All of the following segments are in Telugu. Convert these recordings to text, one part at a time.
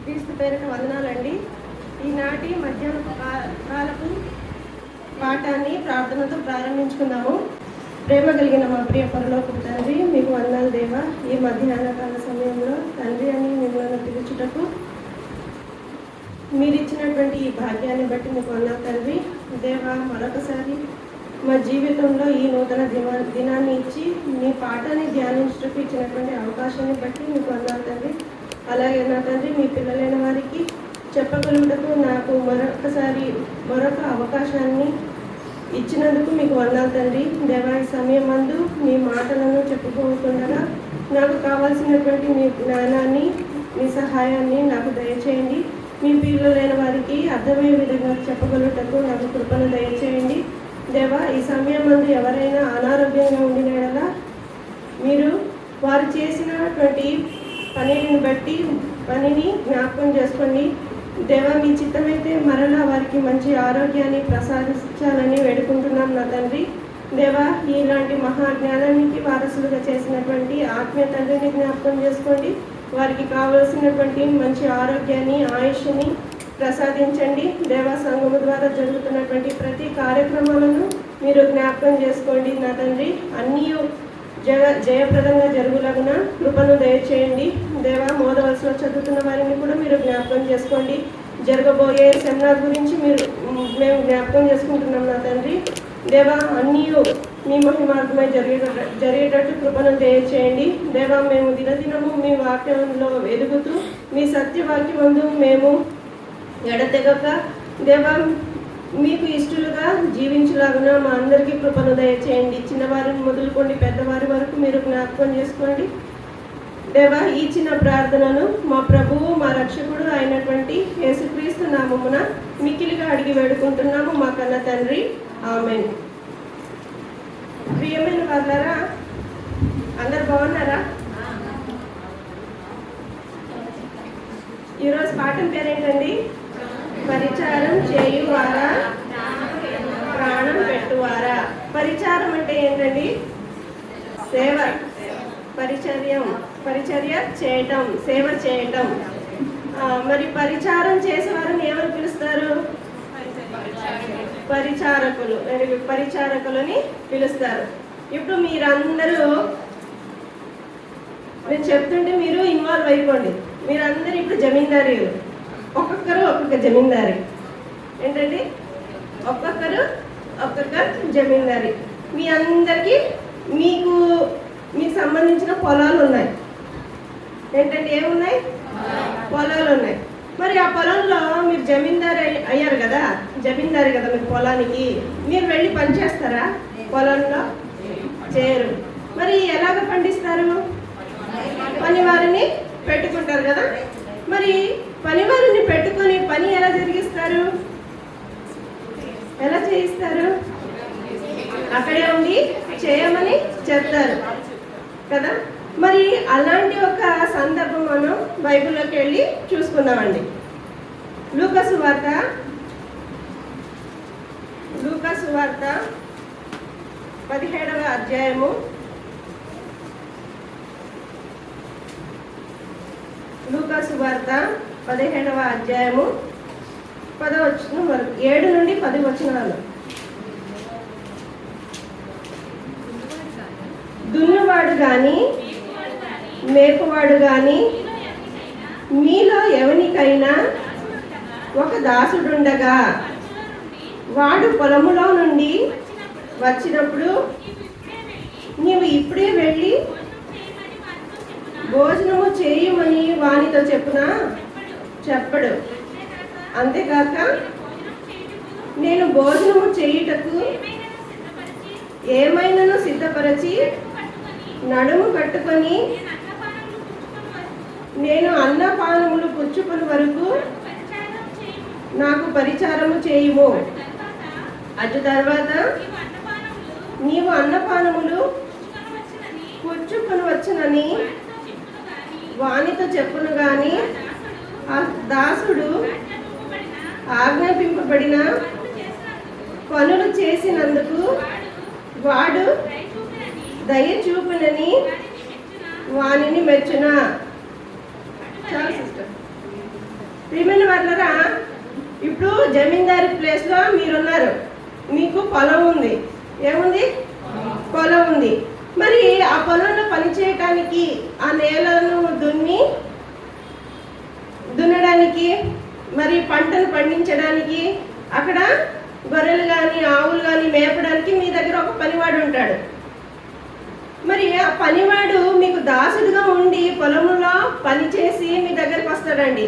క్రీస్తు పేరిట వందనాలండి. ఈనాటి మధ్యాహ్న కాలపు పాఠాన్ని ప్రార్థనతో ప్రారంభించుకుందాము. ప్రేమ కలిగిన మా ప్రియ పరలోకపు తండ్రి, మీకు వందనాలు దేవా. ఈ మధ్యాహ్న కాల సమయంలో తండ్రి అని మిమ్మల్ని పిలుచుటకు మీరు ఇచ్చినటువంటి ఈ భాగ్యాన్ని బట్టి మీకు వందనాలు తండ్రి. దేవా, మరొకసారి మా జీవితంలో ఈ నూతన దినాన్ని ఇచ్చి మీ పాఠాన్ని ధ్యానించటకు ఇచ్చినటువంటి అవకాశాన్ని బట్టి మీకు వందనాలు తండ్రి. అలాగే నా తండ్రి, మీ పిల్లలైన వారికి చెప్పగలుగుటకు నాకు మరొక అవకాశాన్ని ఇచ్చినందుకు మీకు వందనాలు తండ్రి. దేవా, ఈ సమయం అందు మీ మాటలను చెప్పుకోకుండా నాకు కావాల్సినటువంటి మీ జ్ఞానాన్ని, మీ సహాయాన్ని నాకు దయచేయండి. మీ పిల్లలైన వారికి అర్థమయ్యే విధంగా చెప్పగలుగుటకు నాకు కృపను దయచేయండి. దేవా, ఈ సమయం మందు ఎవరైనా అనారోగ్యంగా ఉండిన మీరు వారు చేసినటువంటి పనిని జ్ఞాపకం చేసుకోండి. దేవా, మీ చిత్తమైతే మరలా వారికి మంచి ఆరోగ్యాన్ని ప్రసాదించాలని వేడుకుంటున్నాం నా తండ్రి. దేవా, ఇలాంటి మహాజ్ఞానానికి వారసులుగా చేసినటువంటి ఆత్మీయ తండ్రిని జ్ఞాపకం చేసుకోండి. వారికి కావలసినటువంటి మంచి ఆరోగ్యాన్ని, ఆయుష్ని ప్రసాదించండి. దేవా, సంఘము ద్వారా జరుగుతున్నటువంటి ప్రతి కార్యక్రమాలను మీరు జ్ఞాపకం చేసుకోండి నా తండ్రి. అన్నీ జయప్రదంగా జరుగులాగున కృపను దయచేయండి. దేవా, మోదవలసలో చదువుతున్న వారిని కూడా మీరు జ్ఞాపకం చేసుకోండి. జరగబోయే సెమినార్ గురించి మేము జ్ఞాపకం చేసుకుంటున్నాం నా తండ్రి. దేవా, అన్నీ మీ మహిమార్థమై జరిగేటట్టు కృపను దయచేయండి. దేవా, మేము దినదినము మీ వాక్యంలో ఎదుగుతూ మీ సత్యవాక్యమందు మేము ఎడతెగక దేవా మీకు ఇష్టలుగా జీవించలాగున మా అందరికీ కృపను దయచేయండి. చిన్నవారిని మొదలుకోండి పెద్దవారి వరకు మీరు జ్ఞాపకం చేసుకోండి. దేవా, ఈ చిన్న ప్రార్థనను మా ప్రభువు, మా రక్షకుడు అయినటువంటి యేసుక్రీస్తు నామమున మిక్కిలిగా అడిగి వేడుకుంటున్నాము మా కన్న తండ్రి, ఆమేన్. ప్రియమైన వారులారా, అందరు బాగున్నారా? ఈరోజు పాఠం పేరేంటండి? పరిచారం చేయువారా, ప్రాణం పెట్టువారా. పరిచారం అంటే ఏంటండి? సేవ, పరిచర్య చేయటం, సేవ చేయటం. మరి పరిచారం చేసేవారిని ఎవరు పిలుస్తారు? పరిచారకులని పిలుస్తారు. ఇప్పుడు మీరందరూ నేను చెప్తుంటే మీరు ఇన్వాల్వ్ అయిపోండి. మీరందరూ ఇప్పుడు జమీందారీలు, ఒక్కొక్క జమీందారి. ఏంటండి? ఒక్కొక్క జమీందారి. మీ అందరికీ మీకు సంబంధించిన పొలాలు ఉన్నాయి. ఏంటంటే ఏమున్నాయి? పొలాలు ఉన్నాయి. మరి ఆ పొలంలో మీరు జమీందారి అయ్యారు కదా, జమీందారి కదా మీకు పొలానికి. మీరు వెళ్ళి పనిచేస్తారా? పొలంలో చేయరు. మరి ఎలాగ పండిస్తారు? పనివారిని పెట్టుకుంటారు కదా. మరి పనివారిని పెట్టుకొని పని ఎలా జరిగిస్తారు? ఎలా చేయిస్తారు? అక్కడే ఉండి చేయమని చెప్తారు కదా. మరి అలాంటి ఒక సందర్భం మనం బైబిల్లోకి వెళ్ళి చూసుకుందామండి. లూకా సువార్త 17వ అధ్యాయము. లూకా సువార్త 17వ అధ్యాయము 10వ వచనం వరకు, 7 నుండి 10 వచనాలు. దున్నువాడు గాని మేపువాడు గాని మీలో ఎవనికైనా ఒక దాసుడుండగా వాడు పొలములో నుండి వచ్చినప్పుడు నీవు ఇప్పుడే వెళ్ళి భోజనము చేయమని వానితో చెప్పడు. అంతేకాక నేను భోజనము చేయుటకు ఏమైనాను సిద్ధపరచి నడుము కట్టుకొని నేను అన్నపానములు పుచ్చుకొని వరకు నాకు పరిచారము చేయుము. అటు తర్వాత నీవు అన్నపానములు పుచ్చుకొని వచ్చునని వానితో చెప్పును గాని ఆ దాసుడు ఆజ్ఞాపింపబడిన పనులు చేసినందుకు వాడు దయ చూపునని వానిని మెచ్చున. చాలు సిస్టర్. ప్రియమైన వాళ్ళరా, ఇప్పుడు జమీందారీ ప్లేస్లో మీరున్నారు, మీకు పొలం ఉంది. ఏముంది? పొలం ఉంది. మరి ఆ పొలంలో పని చేయటానికి, ఆ నేలను దున్నడానికి, మరి పంటను పండించడానికి, అక్కడ గొర్రెలు కానీ ఆవులు కానీ మేపడానికి మీ దగ్గర ఒక పనివాడు ఉంటాడు. మరి ఆ పనివాడు మీకు దాసుడుగా ఉండి పొలంలో పని చేసి మీ దగ్గరకు వస్తాడండి.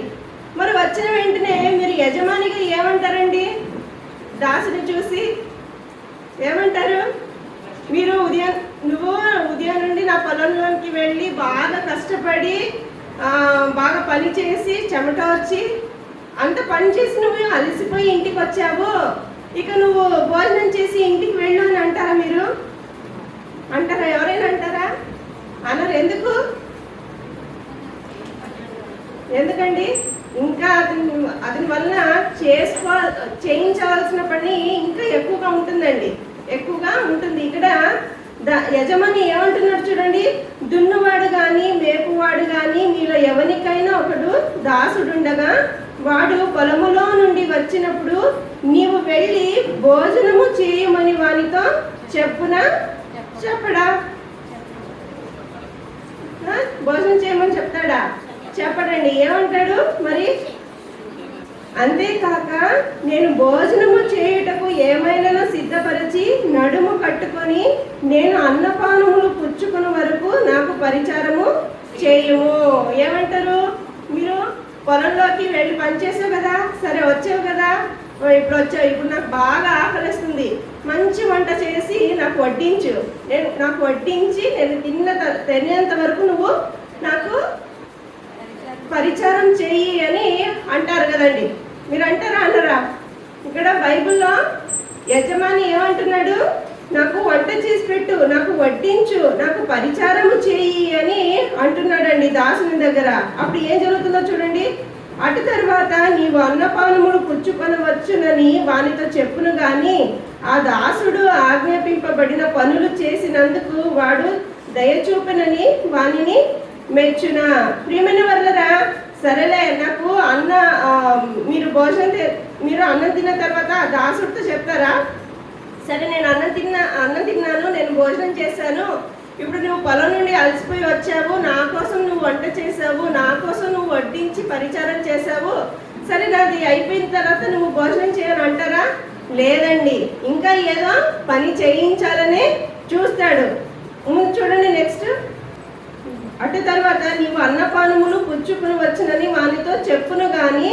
మరి వచ్చిన వెంటనే మీరు యజమానిగా ఏమంటారండి? దాసుని చూసి ఏమంటారు? నువ్వు ఉదయం నుండి నా పొలంలోకి వెళ్ళి బాగా కష్టపడి బాగా పని చేసి చెమట వచ్చి అంత పని చేసి నువ్వు అలసిపోయి ఇంటికి వచ్చావు, ఇక నువ్వు భోజనం చేసి ఇంటికి వెళ్ళు అని అంటారా? మీరు అంటారా? ఎవరైనా అంటారా? అనరు. ఎందుకండి? ఇంకా అతని వలన చేయించవలసిన పని ఇంకా ఎక్కువగా ఉంటుందండి, ఎక్కువగా ఉంటుంది. ఇక్కడ యజమాని ఏమంటున్నాడు చూడండి, దున్నువాడు కానీ మేపువాడు కానీ మీలో ఎవరికైనా ఒకడు దాసుడుండగా వాడు పొలములో నుండి వచ్చినప్పుడు నీవు వెళ్ళి భోజనము చేయమని వానితో చెప్పడా? భోజనం చేయమని చెప్తాడా? చెప్పడండి. ఏమంటాడు మరి? అంతేకాక నేను భోజనము చేయుటకు ఏమైనా సిద్ధపరిచి నడుము కట్టుకొని నేను అన్నపానములు పుచ్చుకున్న వరకు నాకు పరిచారము చేయము. ఏమంటారు? మీరు పొలంలోకి వెళ్ళి పనిచేసావు కదా, సరే వచ్చావు కదా, ఇప్పుడు నాకు బాగా ఆకలిస్తుంది, మంచి వంట చేసి నాకు వడ్డించు, నాకు వడ్డించి నేను తినేంత వరకు నువ్వు నాకు పరిచారం చెయ్యి అని అంటారు కదండి. మీరు అంటారా? అనరా? ఇక్కడ బైబిల్లో యజమాని ఏమంటున్నాడు? నాకు వంట చేసి పెట్టు, నాకు వడ్డించు, నాకు పరిచారము చేయి అని అంటున్నాడండి దాసుని దగ్గర. అప్పుడు ఏం జరుగుతుందో చూడండి. అటు తర్వాత నీవు అన్నపానములు పుచ్చుకొనవచ్చునని వానితో చెప్పును గాని ఆ దాసుడు ఆజ్ఞాపింపబడిన పనులు చేసినందుకు వాడు దయచూపనని వానిని మెచ్చున. ప్రియమైన వాళ్ళరా, సరేలే నాకు మీరు అన్నం తిన్న తర్వాత దాసుడితో చెప్తారా? సరే నేను అన్నం తిన్నాను, నేను భోజనం చేశాను, ఇప్పుడు నువ్వు పొలం నుండి అలసిపోయి వచ్చావు, నా కోసం నువ్వు వంట చేసావు, నా కోసం నువ్వు వడ్డించి పరిచారం చేసావు, సరే నాది అయిపోయిన తర్వాత నువ్వు భోజనం చేయని అంటారా? లేదండి, ఇంకా ఏదో పని చేయించాలనే చూస్తాడు. చూడండి నెక్స్ట్. అటు తర్వాత నీవు అన్నపానములు పుచ్చుకుని వచ్చునని వానితో చెప్పును గాని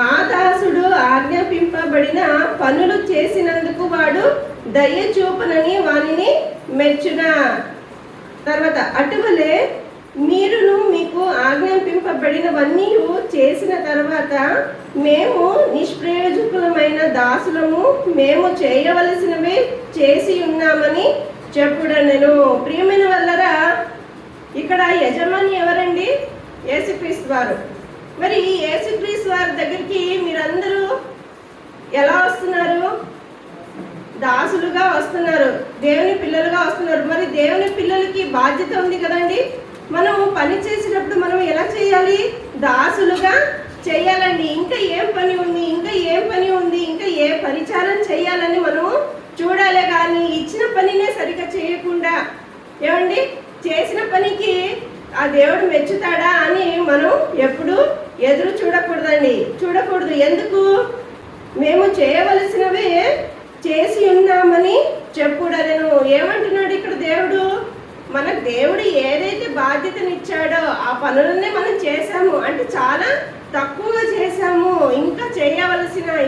ఆ దాసుడు ఆజ్ఞాపింపబడిన పనులు చేసినందుకు వాడు దయ చూపనని వానిని మెచ్చున. తర్వాత అటువలే మీరును మీకు ఆజ్ఞాపింపబడినవన్నీ చేసిన తర్వాత మేము నిష్ప్రయోజకులమైన దాసులము, మేము చేయవలసినవే చేసి ఉన్నామని చెప్పుడనెను. ప్రియమైన వల్లరా, ఇక్కడ యజమాని ఎవరండి? యేసుక్రీస్తు వారు. మరి యేసుక్రీస్తు వారి దగ్గరికి మీరందరూ ఎలా వస్తున్నారు? దాసులుగా వస్తున్నారు, దేవుని పిల్లలుగా వస్తున్నారు. మరి దేవుని పిల్లలకి బాధ్యత ఉంది కదండి. మనం పని చేసేటప్పుడు మనం ఎలా చేయాలి? దాసులుగా చేయాలండి. ఇంకా ఏం పని ఉంది, ఇంకా ఏ పరిచారం చేయాలని మనం చూడాలి. కానీ ఇచ్చిన పనినే సరిగ్గా చేయకుండా ఏమండి చేసిన పనికి ఆ దేవుడు మెచ్చుతాడా అని మనం ఎప్పుడు ఎదురు చూడకూడదు. ఎందుకు? మేము చేయవలసినవే చేసి ఉన్నామని చెప్పుడనెను. ఏమంటున్నాడు ఇక్కడ దేవుడు? మనకు దేవుడు ఏదైతే బాధ్యతనిచ్చాడో ఆ పనులనే మనం చేసాము అంటే చాలా తక్కువగా చేసాము, ఇంకా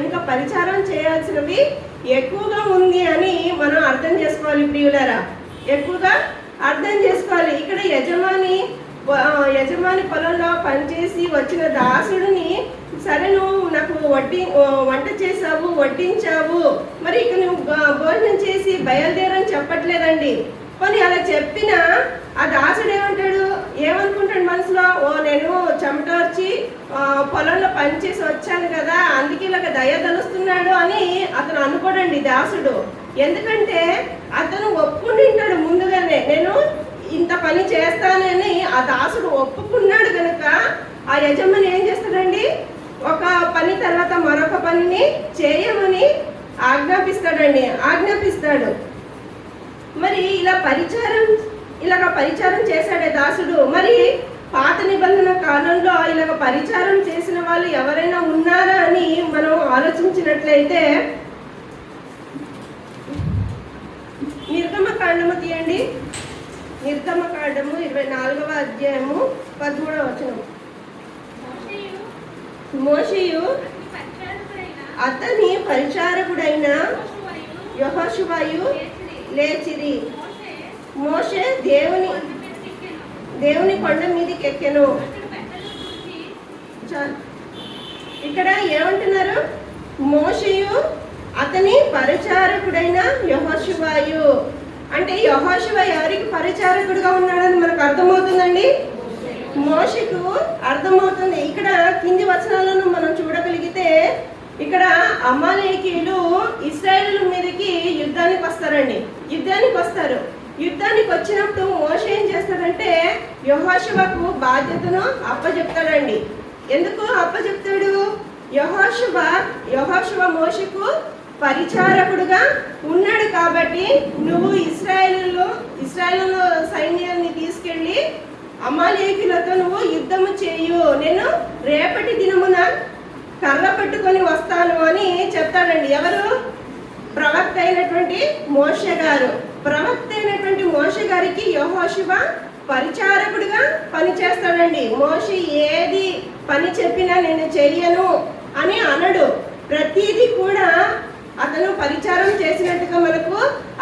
ఇంకా పరిచారం చేయాల్సినవి ఎక్కువగా ఉంది అని మనం అర్థం చేసుకోవాలి. ప్రియులారా, ఎక్కువగా అర్థం చేసుకోవాలి. ఇక్కడ యజమాని పొలంలో పనిచేసి వచ్చిన దాసుడిని, సరే నువ్వు నాకు వంట చేసావు, వడ్డించావు, మరి ఇక నువ్వు భోజనం చేసి బయలుదేరని చెప్పట్లేదండి. కానీ అలా చెప్పినా ఆ దాసుడు ఏమనుకుంటాడు మనసులో? నేను చెమటోర్చి పొలంలో పనిచేసి వచ్చాను కదా, అందుకే ఇలాగ దయ తలుస్తున్నాడు అని అతను అనుకోడండి దాసుడు. ఎందుకంటే అతను ఒప్పుకుంటాడు ముందుగానే, నేను ఇంత పని చేస్తానని ఆ దాసుడు ఒప్పుకున్నాడు కనుక ఆ యజమాని ఏం చేస్తాడండి? ఒక పని తర్వాత మరొక పనిని చేయమని ఆజ్ఞాపిస్తాడు. మరి ఇలాగ పరిచారం చేశాడే దాసుడు. మరి పాత నిబంధన కాలంలో ఇలాగ పరిచారం చేసిన వాళ్ళు ఎవరైనా ఉన్నారా అని మనం ఆలోచించినట్లయితే నిర్గమకాండము తీయండి. నిర్గమకాండము 24వ అధ్యాయము 13వ వచనం. మోషేయు అతని పరిచారకుడైన యెహోషువయు లేచిరి. మోషే దేవుని కొండ మీదకి ఎక్కెను. ఇక్కడ ఏమంటున్నారు? మోషేయు అతని పరిచారకుడైన యెహోషువయు అంటే యెహోషువ ఎవరికి పరిచారకుడుగా ఉన్నాడని మనకు అర్థమవుతుందండి. మోషేకు అర్థమవుతుంది. ఇక్కడ కింది వచనాలను మనం చూడగలిగితే ఇక్కడ అమాలేకీయులు ఇశ్రాయేలు మీదకి యుద్ధానికి వస్తారు. యుద్ధానికి వచ్చినప్పుడు మోషే ఏం చేస్తాడంటే యెహోషువకు బాధ్యతను అప్పచెప్తాడండి. ఎందుకు అప్పచెప్తాడు? యెహోషువ మోషేకు పరిచారకుడుగా ఉన్నాడు కాబట్టి నువ్వు ఇశ్రాయేలు సైన్యాన్ని తీసుకెళ్ళి అమాలేకీయులతో నువ్వు యుద్ధము చేయు, నేను రేపటి దినమున కర్ర పట్టుకొని వస్తాను అని చెప్తాడండి. ఎవరు? ప్రవక్త అయినటువంటి మోషే గారు. ప్రవక్త అయినటువంటి మోషే గారికి యెహోషువ పరిచారకుడిగా పని చేస్తాడండి. మోషే ఏది పని చెప్పినా నేను చెయ్యను అని అనడు. ప్రతిదీ కూడా అతను పరిచారం చేసినట్టుగా మనకు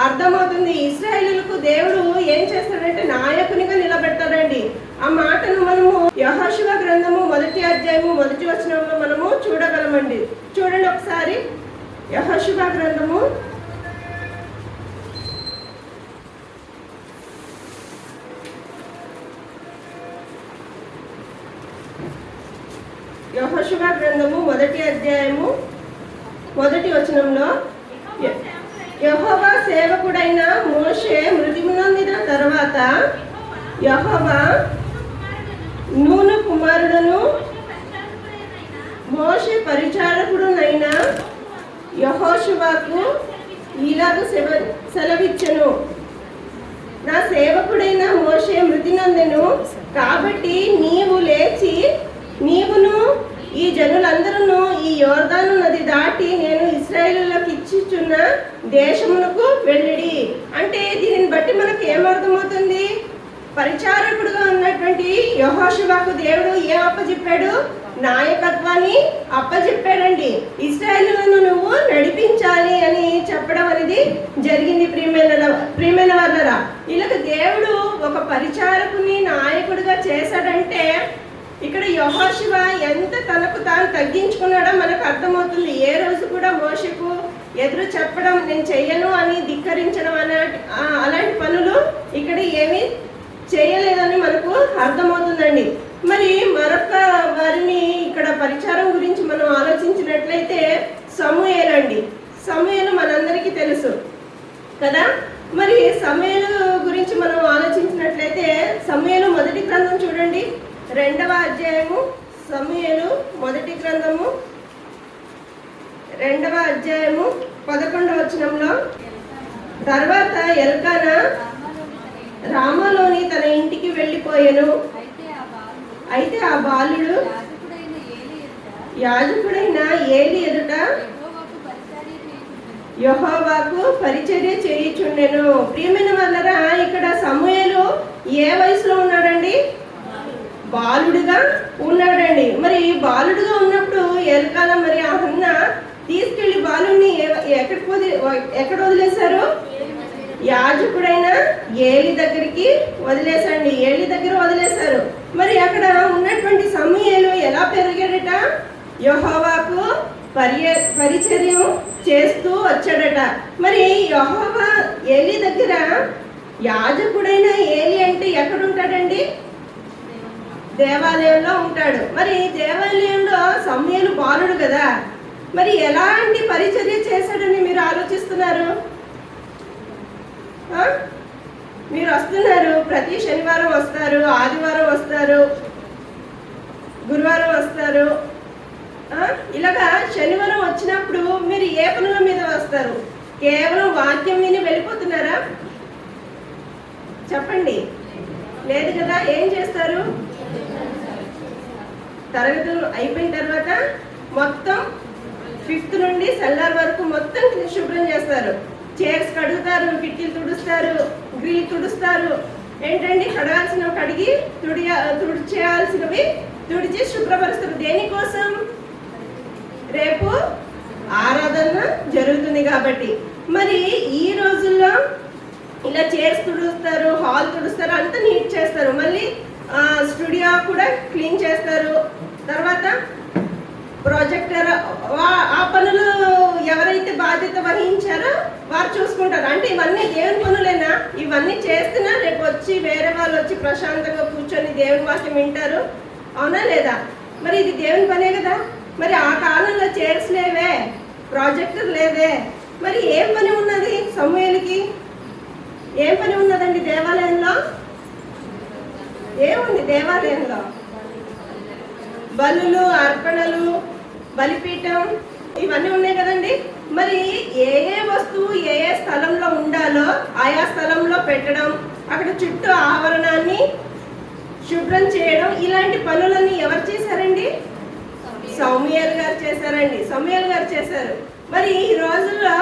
అర్థమవుతుంది. ఇశ్రాయేలులకు దేవుడు ఏం చేస్తాడంటే నాయకునిగా నిలబెడతాడండి. ఆ మాటను మనము యెహోషువ గ్రంథము 1వ అధ్యాయము 1వ వచనంలో మనము చూడగలమండి. చూడండి ఒకసారి. యెహోషువ గ్రంథము 1వ అధ్యాయము 1వ వచనంలో యెహోవా సేవకుడైన మోషే మృతి నొందిన తర్వాత యెహోవా నూను కుమారుడును మోషే పరిచారకుడునైన యెహోషువకు ఇలాగ సెలవిచ్చెను. నా సేవకుడైన మోషే మృతి నొందెను కాబట్టి నీవు లేచి నీవును ఈ జనులందరూ ఈ యోర్దాను నది దాటి నేను ఇశ్రాయేలులకు ఇచ్చిచున్న దేశమునకు వెళ్ళిడి. అంటే దీనిని బట్టి మనకు ఏమర్థమవుతుంది? పరిచారకుడుగా ఉన్నటువంటి యెహోషువకు దేవుడు ఏం అప్పచెప్పాడు? నాయకత్వాన్ని అప్పచెప్పాడండి. ఇశ్రాయేలులను నువ్వు నడిపించాలి అని చెప్పడం అనేది జరిగింది. ప్రియమైన వాళ్ళరా, ఇలాగ దేవుడు ఒక పరిచారకుని నాయకుడిగా చేశాడంటే ఇక్కడ యెహోషువ ఎంత తనకు తాను తగ్గించుకున్నాడో మనకు అర్థమవుతుంది. ఏ రోజు కూడా మోషేకు ఎదురు చెప్పడం, నేను చెయ్యను అని ధిక్కరించడం అలాంటి పనులు ఇక్కడ ఏమీ చేయలేదని మనకు అర్థమవుతుందండి. మరి మరొక వారిని ఇక్కడ పరిచారం గురించి మనం ఆలోచించినట్లయితే సమూయేలు మనందరికీ తెలుసు కదా. మరి సమూయేలు గురించి మనం ఆలోచించినట్లయితే సమూయేలు మొదటి గ్రంథం చూడండి, 2వ అధ్యాయము. సమూయేలు మొదటి గ్రంథము 2వ అధ్యాయము 11వ వచనంలో, తర్వాత ఎల్కానా రామాలోని తన ఇంటికి వెళ్ళిపోయెను. అయితే ఆ బాలుడు యాజకుడైన ఏలీ ఎదుట యెహోవాకు పరిచర్య చేయుచుండెను. ప్రియమైన వాళ్ళరా, ఇక్కడ సమూయేలు ఏ వయసులో ఉన్నాడండి? బాలుడుగా ఉన్నాడండి. మరి బాలుడుగా ఉన్నప్పుడు ఎల్కానా మరి ఆ హన్న తీసుకెళ్లి బాలుడిని ఎక్కడ వదిలేశారు? యాజకుడైన ఏలీ దగ్గరికి వదిలేసండి. ఏలీ దగ్గర వదిలేశారు. మరి అక్కడ ఉన్నటువంటి సమూయేలు ఎలా పెరిగాడట? యెహోవాకు పరిచర్యం చేస్తూ వచ్చాడట. మరి యెహోవా ఏలీ దగ్గర యాజకుడైన ఏలీ అంటే ఎక్కడ ఉంటాడండి? దేవాలయంలో ఉంటాడు. మరి దేవాలయంలో సమూయేలు బాలుడు కదా, మరి ఎలాంటి పరిచర్య చేశాడని మీరు ఆలోచిస్తున్నారు? మీరు వస్తున్నారు, ప్రతి శనివారం వస్తారు, ఆదివారం వస్తారు, గురువారం వస్తారు, ఇలాగా శనివారం వచ్చినప్పుడు మీరు ఏ పనుల మీద వస్తారు? కేవలం వాక్యం విని వెళ్ళిపోతున్నారా? చెప్పండి. లేదు కదా. ఏం చేస్తారు? తరగతులు అయిపోయిన తర్వాత మొత్తం 5th నుండి సెల్లార్ వరకు మొత్తం శుభ్రం చేస్తారు. చైర్స్ కడుగుతారు, కిటికీలు తుడుస్తారు, గ్రిల్ తుడుస్తారు. ఏంటండి, కడగాల్సినవి కడిగి తుడిచేయాల్సినవి తుడిచి శుభ్రపరుస్తారు. దేనికోసం? రేపు ఆరాధన జరుగుతుంది కాబట్టి. మరి ఈ రోజుల్లో ఇలా చైర్స్ తుడుస్తారు, హాల్ తుడుస్తారు, అంతా నీట్ చేస్తారు. మళ్ళీ స్టూడియో కూడా క్లీన్ చేస్తారు. తర్వాత ప్రాజెక్టర్, ఆ పనులు ఎవరైతే బాధ్యత వహించారో వారు చూసుకుంటారు. అంటే ఇవన్నీ దేవుని పనులేనా? ఇవన్నీ చేస్తున్నా రేపు వచ్చి వేరే వాళ్ళు వచ్చి ప్రశాంతంగా కూర్చొని దేవుని వాక్యం వింటారు. అవునా లేదా? మరి ఇది దేవుని పనే కదా. మరి ఆ కాలంలో చైర్స్ లేవే, ప్రాజెక్టర్ లేదే, మరి ఏం పని ఉన్నది సమూయేలుకి? ఏం పని ఉన్నదండి దేవాలయంలో? ఏముంది దేవాలయంలో? బలులు, అర్పణలు, బలిపీఠం ఇవన్నీ ఉన్నాయి కదండి. మరి ఏ ఏ వస్తువు ఏ ఏ స్థలంలో ఉండాలో ఆయా స్థలంలో పెట్టడం, అక్కడ చుట్టూ ఆవరణాన్ని శుభ్రం చేయడం, ఇలాంటి పనులన్నీ ఎవరు చేశారండి? సమూయేలు గారు చేశారండి. సమూయేలు గారు చేశారు. మరి ఈ రోజుల్లో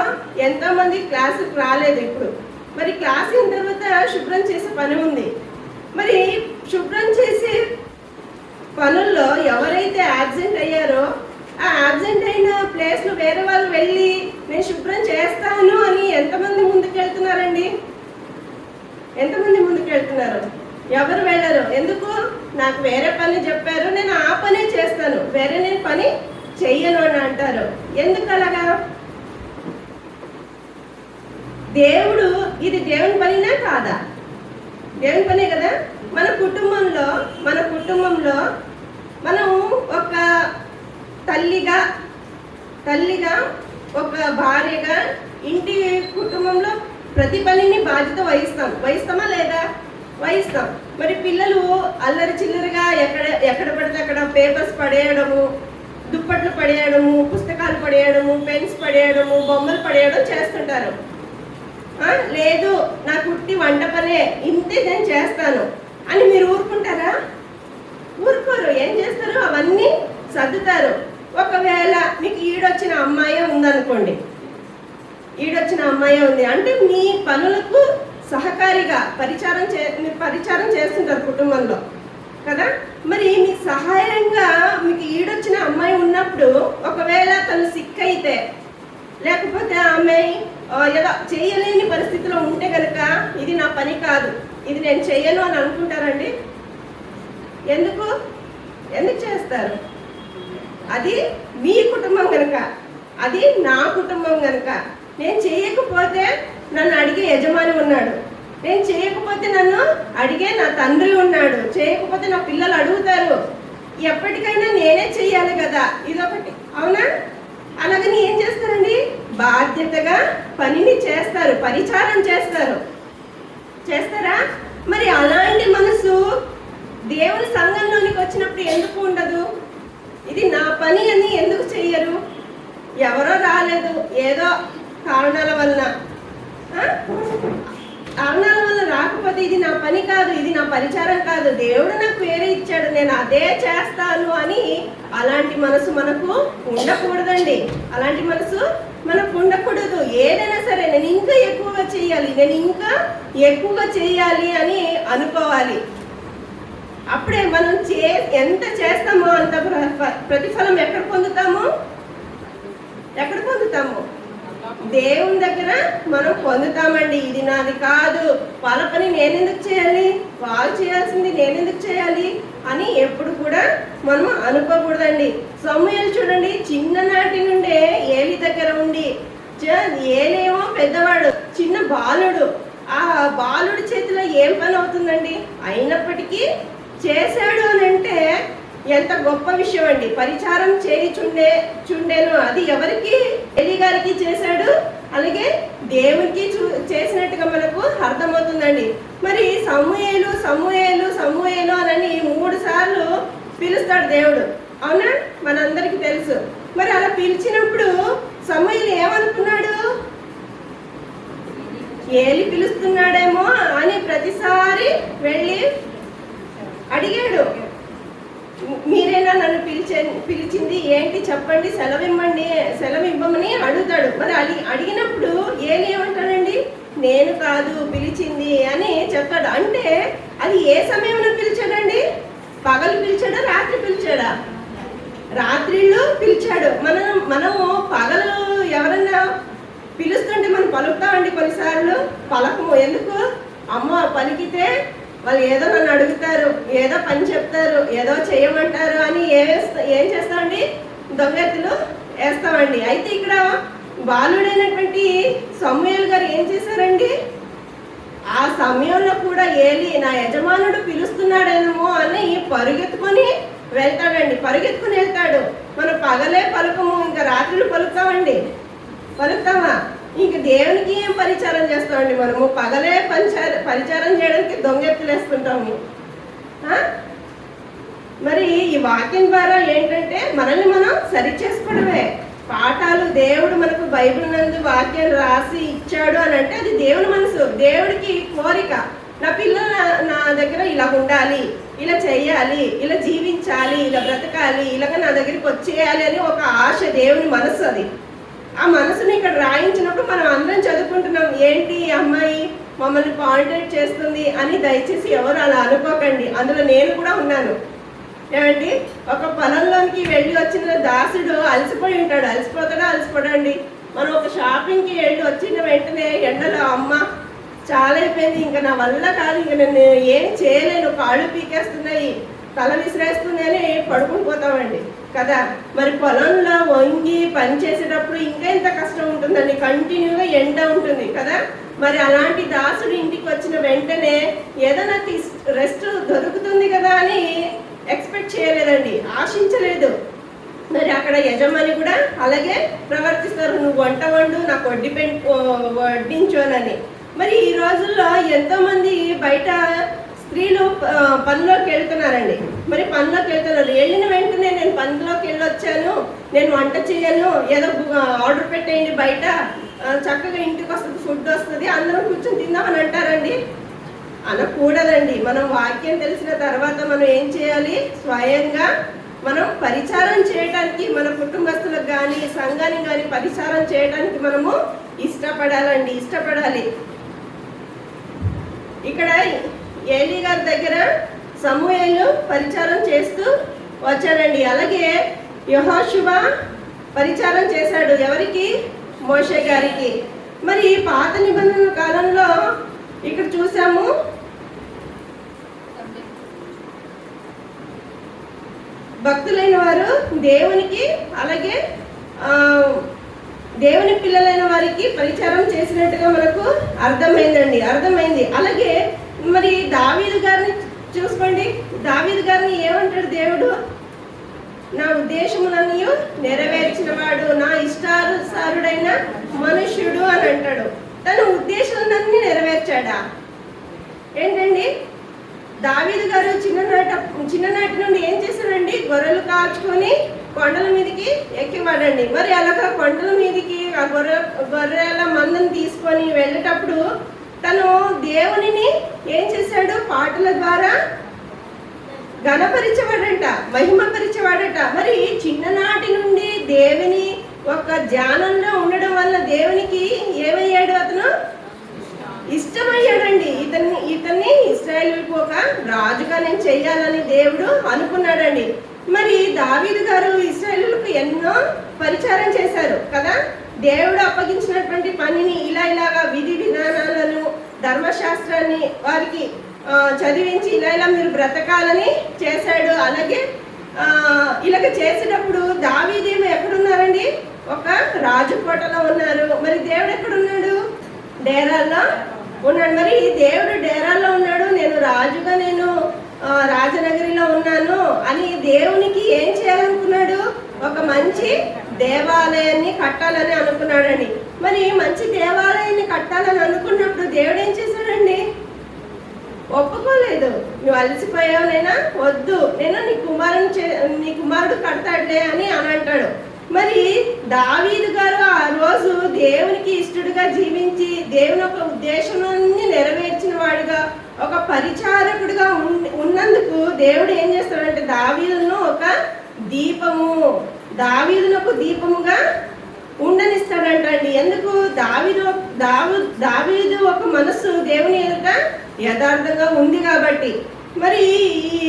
ఎంతో మంది క్లాసుకు రాలేదు. ఇప్పుడు మరి క్లాస్ అయిన తర్వాత శుభ్రం చేసే పని ఉంది. మరి శుభ్రం చేసే పనుల్లో ఎవరైతే యాబ్సెంట్ అయ్యారో ఆ యాబ్సెంట్ అయిన ప్లేస్లో వేరే వాళ్ళు వెళ్ళి నేను శుభ్రం చేస్తాను అని ఎంతమంది ముందుకెళ్తున్నారండి? ఎంతమంది ముందుకెళ్తున్నారు? ఎవరు వెళ్ళరు. ఎందుకు? నాకు వేరే పని చెప్పారు, నేను ఆ పనే చేస్తాను, వేరే నేను పని చెయ్యను అని అంటారు. ఎందుకు అలాగా? దేవుడు, ఇది దేవుని పనినా కాదా? దేవుని పనే కదా. మన కుటుంబంలో మనం ఒక తల్లిగా ఒక భార్యగా ఇంటి కుటుంబంలో ప్రతి పనిని బాధ్యత వహిస్తామా లేదా? వహిస్తాం. మరి పిల్లలు అల్లరి చిల్లరిగా ఎక్కడ పడితే అక్కడ పేపర్స్ పడేయడము, దుప్పట్లు పడేయడము, పుస్తకాలు పడేయడము, పెన్స్ పడేయడము, బొమ్మలు పడేయడం చేస్తుంటారు. లేదు నా కుట్టి వంట పనే ఇంతే నేను చేస్తాను అని మీరు ఊరుకుంటారా? ఊరుకోరు. ఏం చేస్తారు? అవన్నీ సర్దుతారు. ఒకవేళ మీకు ఈడొచ్చిన అమ్మాయి ఉందనుకోండి, ఈడొచ్చిన అమ్మాయి ఉంది అంటే మీ పనులకు సహకారిగా పరిచారం చేస్తుంటారు కుటుంబంలో కదా. మరి మీకు సహాయంగా మీకు ఈడొచ్చిన అమ్మాయి ఉన్నప్పుడు ఒకవేళ తను సిక్ అయితే, లేకపోతే ఆమె ఏదో చేయలేని పరిస్థితిలో ఉంటే కనుక ఇది నా పని కాదు, ఇది నేను చెయ్యను అని అనుకుంటారండి? ఎందుకు చేస్తారు? అది మీ కుటుంబం కనుక, అది నా కుటుంబం కనుక. నేను చేయకపోతే నన్ను అడిగే యజమాని ఉన్నాడు, నేను చేయకపోతే నన్ను అడిగే నా తండ్రి ఉన్నాడు, చేయకపోతే నా పిల్లలు అడుగుతారు. ఎప్పటికైనా నేనే చెయ్యాలి కదా, ఇదొకటి. అవునా? అలాగని ఏం చేస్తారండి? బాధ్యతగా పనిని చేస్తారు, పరిచారం చేస్తారా? మరి అలాంటి మనసు దేవుని సంఘంలోనికి వచ్చినప్పుడు ఎందుకు ఉండదు? ఇది నా పని అని ఎందుకు చెయ్యరు? ఎవరో రాలేదు, ఏదో కారణాల వల్ల రాకపోతే ఇది నా పని కాదు, ఇది నా పరిచారం కాదు, దేవుడు నాకు వేరే ఇచ్చాడు, నేను అదే చేస్తాను అని అలాంటి మనసు మనకు ఉండకూడదండి. అలాంటి మనసు మనకు ఉండకూడదు. ఏదైనా సరే నేను ఇంకా ఎక్కువగా చేయాలి అని అనుకోవాలి. అప్పుడే మనం ఎంత చేస్తామో అంత ప్రతిఫలం ఎక్కడ పొందుతాము? దేవుని దగ్గర మనం పొందుతామండి. ఇది నాది కాదు, వాళ్ళ పని నేనెందుకు చేయాలి, వాళ్ళు చేయాల్సింది నేనెందుకు చేయాలి అని ఎప్పుడు కూడా మనం అనుకోకూడదండి. సమూయేలు చూడండి, చిన్ననాటి నుండే ఏలి దగ్గర ఉండి, ఏలేమో పెద్దవాడు, చిన్న బాలుడు, ఆ బాలుడి చేతిలో ఏం పని అవుతుందండి? అయినప్పటికీ చేశాడు అని అంటే ఎంత గొప్ప విషయం అండి. పరిచారం చుండేను. అది ఎవరికి? ఏలి గారికి చేశాడు, అలాగే దేవునికి చేసినట్టుగా మనకు అర్థమవుతుందండి. మరి సమూయేలు అని 3 సార్లు పిలుస్తాడు దేవుడు. అవునా? మనందరికీ తెలుసు. మరి అలా పిలిచినప్పుడు సమూయేలు ఏమనుకున్నాడు? ఏలి పిలుస్తున్నాడేమో అని ప్రతిసారి వెళ్ళి అడిగాడు, మీరేనా నన్ను పిలిచింది, ఏంటి చెప్పండి, సెలవు ఇవ్వమని అడుగుతాడు. మరి అడిగినప్పుడు ఏలి ఏమంటాడండి? నేను కాదు పిలిచింది అని చెప్తాడు. అంటే అది ఏ సమయంలో పిలిచాడండి? పగలు పిలిచాడా, రాత్రి పిలిచాడా? రాత్రిళ్ళు పిలిచాడు. మనము పగలు ఎవరన్నా పిలుస్తుంటే మనం పలుకుతామండి, కొన్నిసార్లు పలకము. ఎందుకు? అమ్మ పలికితే వాళ్ళు ఏదో నన్ను అడుగుతారు, ఏదో పని చెప్తారు, ఏదో చేయమంటారు అని ఏం చేస్తామండి? దొంగెత్తులు వేస్తామండి. అయితే ఇక్కడ బాలుడైనటువంటి సమూయేలు గారు ఏం చేశారండి? ఆ సమయంలో కూడా ఏలి నా యజమానుడు పిలుస్తున్నాడేమో అని పరుగెత్తుకొని వెళ్తాడండి. పరుగెత్తుకుని వెళ్తాడు. మనం పగలే పలుకము, ఇంకా రాత్రులు పలుకుతామండి. పలుకుతామా? ఇంక దేవునికి ఏం పరిచారం చేస్తామండి? మనము పగలే పరిచారం చేయడానికి దొంగెత్తులు వేస్తుంటాము. మరి ఈ వాక్యం ద్వారా ఏంటంటే మనల్ని మనం సరి చేసుకోవడమే. పాఠాలు దేవుడు మనకు బైబిల్ నందు వాక్యం రాసి ఇచ్చాడు అని అంటే అది దేవుని మనసు, దేవుడికి కోరిక. నా పిల్లలు నా దగ్గర ఇలా ఉండాలి, ఇలా చెయ్యాలి, ఇలా జీవించాలి, ఇలా బ్రతకాలి, ఇలాగ నా దగ్గరికి వచ్చేయాలి అని ఒక ఆశ, దేవుని మనసు. అది ఆ మనసుని ఇక్కడ రాయించినప్పుడు మనం అందరం చదువుకుంటున్నాం. ఏంటి అమ్మాయి మమ్మల్ని కాంటాక్ట్ చేస్తుంది అని దయచేసి ఎవరు అలా అనుకోకండి. అందులో నేను కూడా ఉన్నాను. ఏమండి, ఒక పొలంలోనికి వెళ్ళి వచ్చిన దాసుడు అలసిపోయి ఉంటాడు. అలసిపోతాడండి. మనం ఒక షాపింగ్కి వెళ్ళి వచ్చిన వెంటనే ఎండలో అమ్మ చాలా అయిపోయింది, ఇంకా నా వల్ల కాదు, ఇంకా నేను ఏం చేయలేను, కాళ్ళు పీకేస్తున్నాయి, తల విసిరేస్తుంది అని పడుకుని పోతామండి కదా. మరి పొలంలో వంగి పని చేసేటప్పుడు ఇంకా ఎంత కష్టం ఉంటుందండి, కంటిన్యూగా ఎండ ఉంటుంది కదా. మరి అలాంటి దాసుడు ఇంటికి వచ్చిన వెంటనే ఏదో నాకు రెస్ట్ దొరుకుతుంది కదా అని ఎక్స్పెక్ట్ చేయలేదండి, ఆశించలేదు. మరి అక్కడ యజమాని కూడా అలాగే ప్రవర్తిస్తారు, నువ్వు వంట వండు, నాకు వడ్డించోనని. మరి ఈ రోజుల్లో ఎంతోమంది బయట స్త్రీలు పనిలోకి వెళ్తున్నారండి. మరి పనిలోకి వెళ్తున్నారు, వెళ్ళిన వెంటనే నేను పనిలోకి వెళ్ళొచ్చాను, నేను వంట చేయను, ఏదో ఆర్డర్ పెట్టేయండి బయట, చక్కగా ఇంటికి వస్తుంది, ఫుడ్ వస్తుంది, అందరం కూర్చొని తిందామని అంటారండి. అనకూడదండి. మనం వాక్యం తెలిసిన తర్వాత మనం ఏం చేయాలి? స్వయంగా మనం పరిచారం చేయడానికి, మన కుటుంబస్తులకు కానీ సంఘానికి కానీ పరిచారం చేయడానికి మనము ఇష్టపడాలి. ఇక్కడ ఏలీ గారి దగ్గర సమూయేలు పరిచారం చేస్తూ వచ్చాడండి. అలాగే యెహోషువ పరిచారం చేశాడు. ఎవరికి? మోషే గారికి. మరి పాత నిబంధనల కాలంలో ఇక్కడ చూసాము, భక్తులైన వారు దేవునికి, అలాగే దేవుని పిల్లలైన వారికి పరిచారం చేసినట్టుగా మనకు అర్థమైంది. అలాగే మరి దావీదు గారిని చూసుకోండి. దావీదు గారిని ఏమంటాడు దేవుడు? నా ఉద్దేశములన్నీ నెరవేర్చిన వాడు, నా ఇష్టానుసారుడైన మనుష్యుడు అని అంటాడు. తన ఉద్దేశాలన్నీ నెరవేర్చాడా? ఏంటండి, దావీదు గారు చిన్ననాటి నుండి ఏం చేశాడండి? గొర్రెలు కాచుకొని కొండల మీదకి ఎక్కివాడండి. మరి అలాగా కొండల మీదకి ఆ గొర్రెల మందను తీసుకొని వెళ్ళేటప్పుడు తను దేవునిని ఏం చేశాడు? పాటల ద్వారా ఘనపరిచేవాడంట, మహిమపరిచేవాడట. మరి చిన్ననాటి నుండి దేవుని ఒక ధ్యానంలో ఉండడం వల్ల దేవునికి ఏమయ్యాడు? అతను ఇష్టమయ్యాడండి. ఇతన్ని ఇశ్రాయేలుకు ఒక రాజుగా నేను చెయ్యాలని దేవుడు అనుకున్నాడండి. మరి దావీదు గారు ఇశ్రాయేలులకు ఎన్నో పరిచారం చేశారు కదా. దేవుడు అప్పగించినటువంటి పనిని ఇలాగా విధి విధానాలను, ధర్మశాస్త్రాన్ని వారికి చదివించి ఇలా మీరు బ్రతకాలని చేశాడు. అలాగే ఇలాగ చేసేటప్పుడు దావీదేమో ఎక్కడున్నారండి? ఒక రాజకోటలో ఉన్నారు. మరి దేవుడు ఎక్కడున్నాడు? డేరాల్లో ఉన్నాడు. మరి దేవుడు డేరాల్లో ఉన్నాడు, నేను రాజుగా, నేను రాజనగరిలో ఉన్నాను అని దేవునికి ఏం చేయాలనుకున్నాడు? ఒక మంచి దేవాలయాన్ని కట్టాలని అనుకున్నాడండి. మరి మంచి దేవాలయాన్ని కట్టాలని అనుకున్నప్పుడు దేవుడు ఏం చేశాడండి? ఒప్పుకోలేదు. నువ్వు అలసిపోయావు, నేనా వద్దు, నేను నీ కుమారుడు కడతాడులే అని అంటాడు. మరి దావీదు గారు ఆ రోజు దేవునికి ఇష్టడుగా జీవించి దేవుని ఒక ఉద్దేశాన్ని నెరవేర్చిన వాడిగా, ఒక పరిచారకుడిగా ఉన్నందుకు దేవుడు ఏం చేస్తాడంటే దావీదును ఒక దీపముగా ఉండనిస్తాడంటండి. ఎందుకు? దావీదు ఒక మనస్సు దేవుని ఎదుట యథార్థంగా ఉంది కాబట్టి. మరి ఈ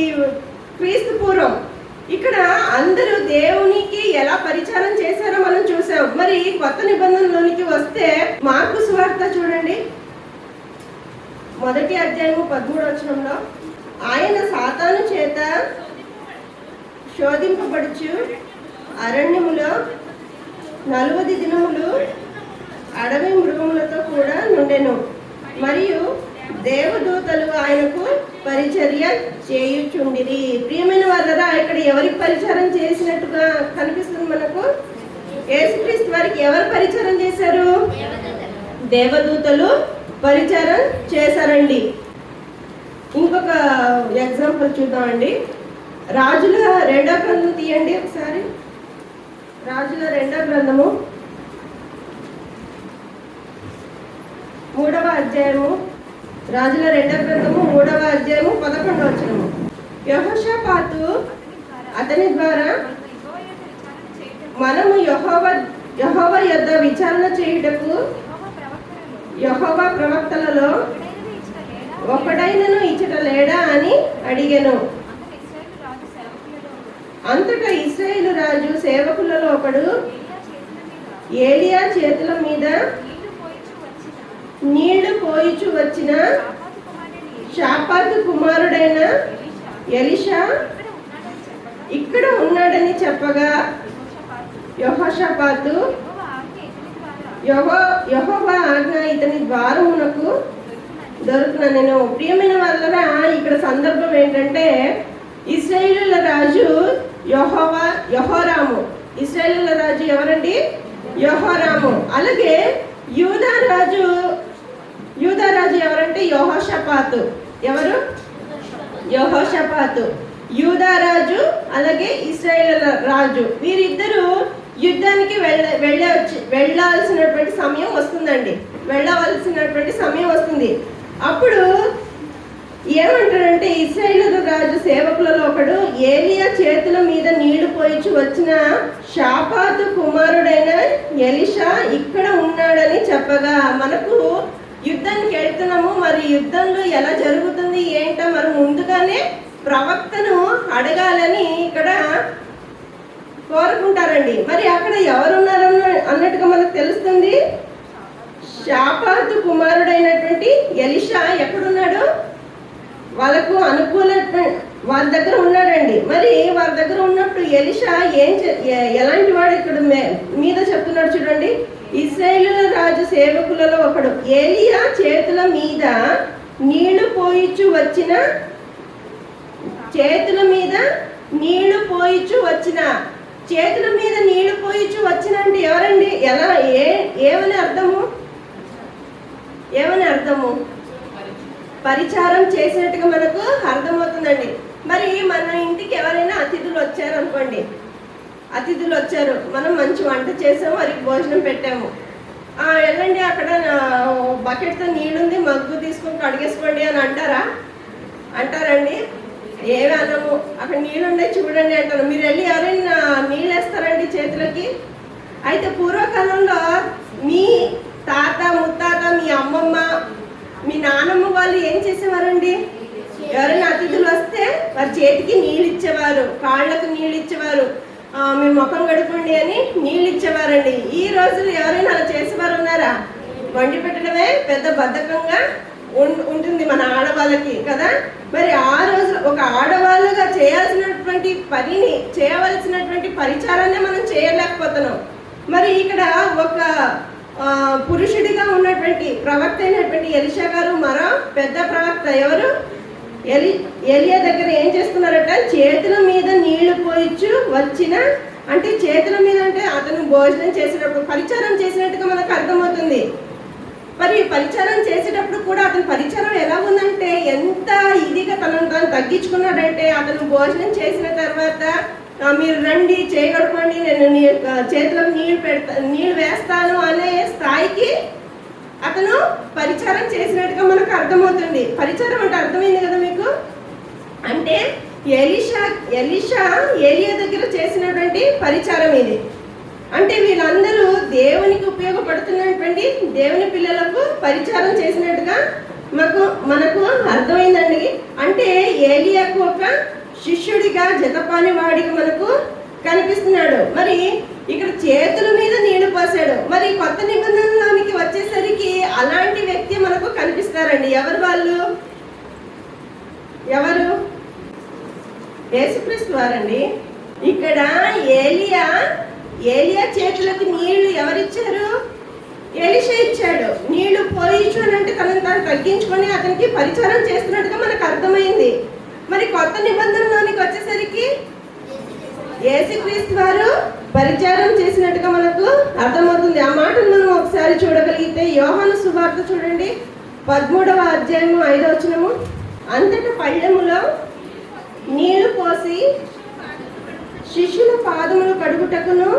క్రీస్తు పూర్వం ఇక్కడ అందరూ దేవునికి ఎలా పరిచారం చేశారో మనం చూసాం. మరి కొత్త నిబంధనలోనికి వస్తే మార్కు సువార్త చూడండి, 1వ అధ్యాయము 13వ వచనంలో, ఆయన సాతాను చేత శోధింపబడుచు అరణ్యములో 40 దినములు అడవి మృగములతో కూడా నుండెను, మరియు దేవదూతలు ఆయనకు పరిచర్య చేయుచుండిరి. ప్రియమైన వారరా, ఇక్కడ ఎవరికి పరిచారం చేసినట్టుగా కనిపిస్తుంది మనకు? యేసుక్రీస్తు వారికి ఎవరు పరిచారం చేశారు? దేవదూతలు పరిచారం చేశారండి. ఇంకొక ఎగ్జాంపుల్ చూద్దామండి. రాజుల 2వ గ్రంథం తీయండి ఒకసారి. రాజుల 2వ గ్రంథము 3వ అధ్యాయము. రాజుల 2వ గ్రంథము 3వ అధ్యాయము 11వ వచనము. యెహోషాపాతు అతని ద్వారా మనము యెహోవా యొద్ద విచారణ చేయుటకు యెహోవా ప్రవక్తలలో ఒకడైనను ఇచ్చట లేడా అని అడిగెను. అంతటా ఇశ్రాయేలు రాజు సేవకులలో ఒకడు ఏలియా చేతుల మీద నీళ్లు పోయిచు వచ్చిన షాపాతు కుమారుడైన ఎలీషా ఇక్కడ ఉన్నాడని చెప్పగా, యెహోషాపాతు యెహోవా ఆజ్ఞ ఇతని ద్వారమునకు దొరుకునెను. ప్రియమైన వాళ్ళరా, ఇక్కడ సందర్భం ఏంటంటే, ఇశ్రాయేలుల రాజు యెహోరాము. ఇశ్రాయేలుల రాజు ఎవరండి? యెహోరాము. అలాగే యూదా రాజు ఎవరంటే యెహోషాపాతు. ఎవరు? యెహోషాపాతు. యూదా రాజు అలాగే ఇశ్రాయేలుల రాజు, వీరిద్దరూ యుద్ధానికి వెళ్ళవలసినటువంటి సమయం వస్తుంది. అప్పుడు ఏమంటాడంటే, ఇశ్రాయేలు రాజు సేవకులలో ఒకడు ఏలియా చేతుల మీద నీళ్లు పోయిచు వచ్చిన షాపాతు కుమారుడైన ఎలీషా ఇక్కడ ఉన్నాడని చెప్పగా, మనకు యుద్ధానికి వెళ్తున్నాము, మరి యుద్ధంలో ఎలా జరుగుతుంది ఏంటో మరి ముందుగానే ప్రవక్తను అడగాలని ఇక్కడ కోరుకుంటారండి. మరి అక్కడ ఎవరున్నారు అన్నట్టుగా మనకు తెలుస్తుంది. షాపాతు కుమారుడైనటువంటి ఎలీషా ఎక్కడున్నాడు? వాళ్ళకు వారి దగ్గర ఉన్నాడండి. మరి వారి దగ్గర ఉన్నప్పుడు ఎలీషా ఎలాంటి వాడు ఇక్కడ మీద చెప్తున్నాడు చూడండి. ఇశ్రాయేలు రాజు సేవకులలో ఒకడు ఏలియా చేతుల మీద నీళ్లు పోయిచు వచ్చిన అంటే ఎవరండి? ఏమని అర్థము? పరిచారం చేసినట్టుగా మనకు అర్థమవుతుందండి. మరి మన ఇంటికి ఎవరైనా అతిథులు వచ్చారు, మనం మంచి వంట చేసాము, వారికి భోజనం పెట్టాము. వెళ్ళండి, అక్కడ బకెట్తో నీళ్ళుంది, మగ్గు తీసుకొని కడిగేసుకోండి అని అంటారండి? ఏమి అనము. అక్కడ నీళ్ళుండే చూడండి అంటారు. మీరు వెళ్ళి ఎవరైనా నీళ్ళు వేస్తారండి చేతులకి? అయితే పూర్వకాలంలో మీ తాత ముత్తాత, మీ అమ్మమ్మ, మీ నానమ్మ వాళ్ళు ఏం చేసేవారండి? ఎవరైనా అతిథులు వస్తే వారి చేతికి నీళ్ళు ఇచ్చేవారు, కాళ్ళకు నీళ్ళు ఇచ్చేవారు, మీరు ముఖం గడుపుకోండి అని నీళ్ళు ఇచ్చేవారండి. ఈ రోజులు ఎవరైనా అలా చేసేవారు ఉన్నారా? వండి పెట్టడమే పెద్ద బద్ధకంగా ఉంటుంది మన ఆడవాళ్ళకి కదా. మరి ఆ రోజు ఒక ఆడవాళ్ళుగా చేయవలసినటువంటి పరిచారాన్ని మనం చేయలేకపోతున్నాం. మరి ఇక్కడ ఒక పురుషుడిగా ఉన్నటువంటి ప్రవక్త అయినటువంటి ఎలీషా గారు మరో పెద్ద ప్రవక్త ఎవరు? ఎలియా దగ్గర ఏం చేస్తున్నారట? చేతుల మీద నీళ్లు పోయిచ్చు వచ్చిన, అంటే చేతుల మీద అంటే అతను భోజనం చేసినప్పుడు పరిచారం చేసినట్టుగా మనకు అర్థమవుతుంది. మరి పరిచారం చేసేటప్పుడు కూడా అతని పరిచారం ఎలా ఉందంటే ఎంత ఇదిగా తనను తగ్గించుకున్నాడంటే, అతను భోజనం చేసిన తర్వాత మీరు రండి చేయగలపండి, నేను చేతిలో నీళ్ళు వేస్తాను అనే స్థాయికి అతను పరిచారం చేసినట్టుగా మనకు అర్థమవుతుంది. పరిచారం అంటే అర్థమైంది కదా మీకు? అంటే ఎలీషా ఏలియా దగ్గర చేసినటువంటి పరిచారం ఇది. అంటే వీళ్ళందరూ దేవునికి ఉపయోగపడుతున్నటువంటి దేవుని పిల్లలకు పరిచారం చేసినట్టుగా మనకు అర్థమైందండి. అంటే ఏలియాకు ఒక శిష్యుడిగా జతపాని వాడిగా మనకు కనిపిస్తున్నాడు. మరి ఇక్కడ చేతుల మీద నీళ్లు పోసాడు. మరి కొత్త నిబంధనలోనికి వచ్చేసరికి అలాంటి వ్యక్తి మనకు కనిపిస్తారండి. ఎవరు వాళ్ళు? ఎవరు? యేసుక్రీస్తు వారండి. ఇక్కడ ఏలియా చేతులకు నీళ్లు ఎవరిచ్చారు? ఎలీషా ఇచ్చాడు. నీళ్లు పోయించు అంటే తనను తాను తగ్గించుకొని అతనికి పరిచారం చేస్తున్నట్టుగా మనకు అర్థమైంది. మరి కొత్త నిబంధనలోనికి వచ్చేసరికి యేసుక్రీస్తు వారు పరిచారం చేసినట్టుగా మనకు అర్థమవుతుంది. ఆ మాటను మనం ఒకసారి చూడగలిగితే యోహాను సువార్త చూడండి, 13వ అధ్యాయము 5వ వచనము. అంతటా పళ్ళెములో నీళ్లు పోసి శిష్యుల పాదములు కడుగుటకును